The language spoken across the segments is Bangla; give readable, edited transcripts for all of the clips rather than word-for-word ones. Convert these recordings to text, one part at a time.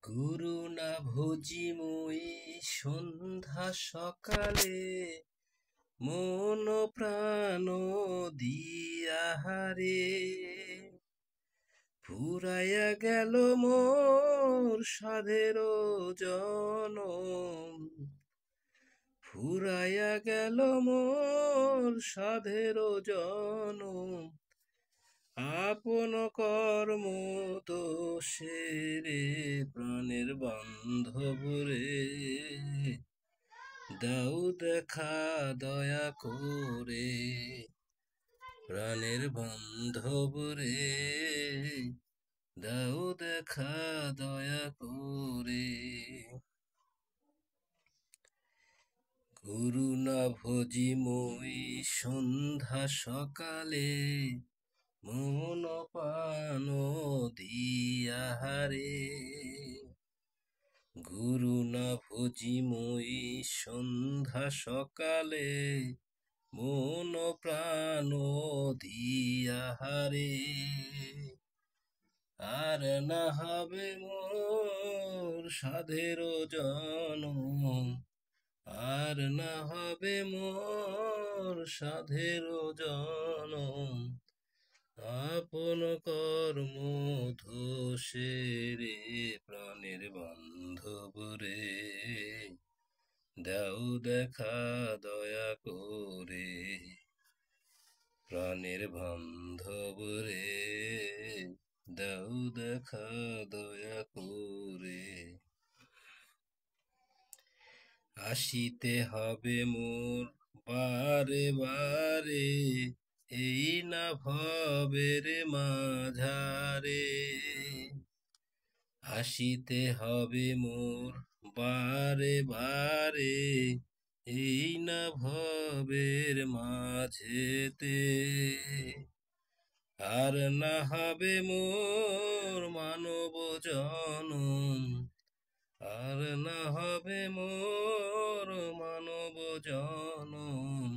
গুরু না ভোজি মই সন্ধ্যা সকালে মন প্রাণ দিয়াহারে ফুরাইয়া গেল মোর সাধের জনম ফুরাইয়া গেল মোর সাধের জনম আপন কর্ম দোষে রে প্রাণের বান্ধব রে দাও দেখা দয়া করে প্রাণের বান্ধব রে দাও দেখা দয়া করে গুরু না ভোজি মই সন্ধ্যা সকালে মন প্রাণ দিয়াহারে গুরু না ভোজি মই সন্ধ্যা সকালে মন প্রাণ দিয়াহারে আর না হবে মোর সাধের জনম আর না হবে মোর সাধের জনম আপন কর্ম দোষে রে প্রাণের বান্ধব রে দাও দেখা দয়া করে প্রাণের বান্ধব রে দাও দেখা দয়া করে আসিতে হবে মোর বারে বারে এই না ভবের মাঝারে আসিতে হবে মোর বারে বারে এই না ভবের মাঝেতে আর না হবে মোর মানব জনম আর না হবে মোর মানব জনম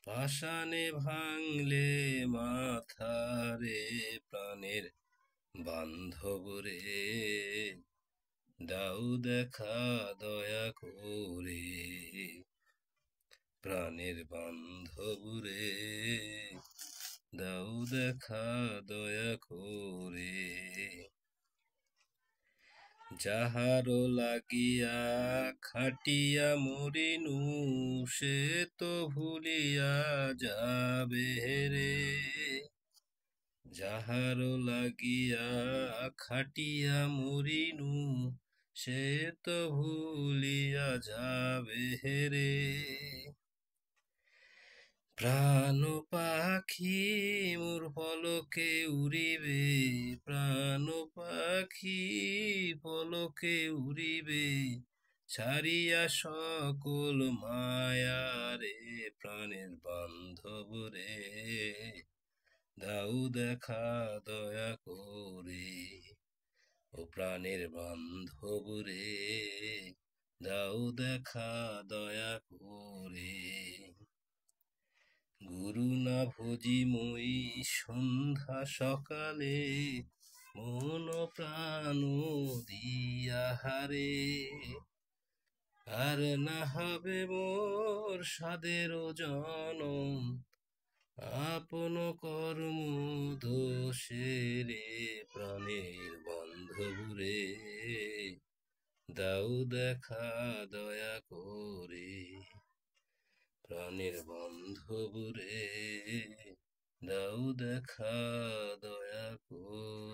পাষাণে ভাঙলে মাথারে প্রাণের বান্ধব রে দাও দেখা দয়া করে প্রাণের বান্ধব রে দাও দেখা দয়া করে যাহার লাগিয়া খাটিয়া মরিনু সে তো ভুলিয়া যাবে রে যাহার লাগিয়া খাটিয়া মরিনু সে তো ভুলিয়া যাবে রে প্রাণ পাখি মোর পলকে উড়িবে প্রাণ পাখি পলকে উড়িবে ছাড়িয়া সকল মায়া রে প্রাণের বান্ধব রে দাও দেখা দয়া করে ও প্রাণের বান্ধব রে দাও দেখা দয়া করে গুরু না ভোজি মই সন্ধ্যা সকালে মন প্রাণ দিয়াহারে আর না হবে মোর সাধের জনম আপন কর্ম দোষে রে প্রাণের বান্ধব রে দাও দেখা দয়া করে প্রাণের বান্ধব রে দাও দেখা দয়া করে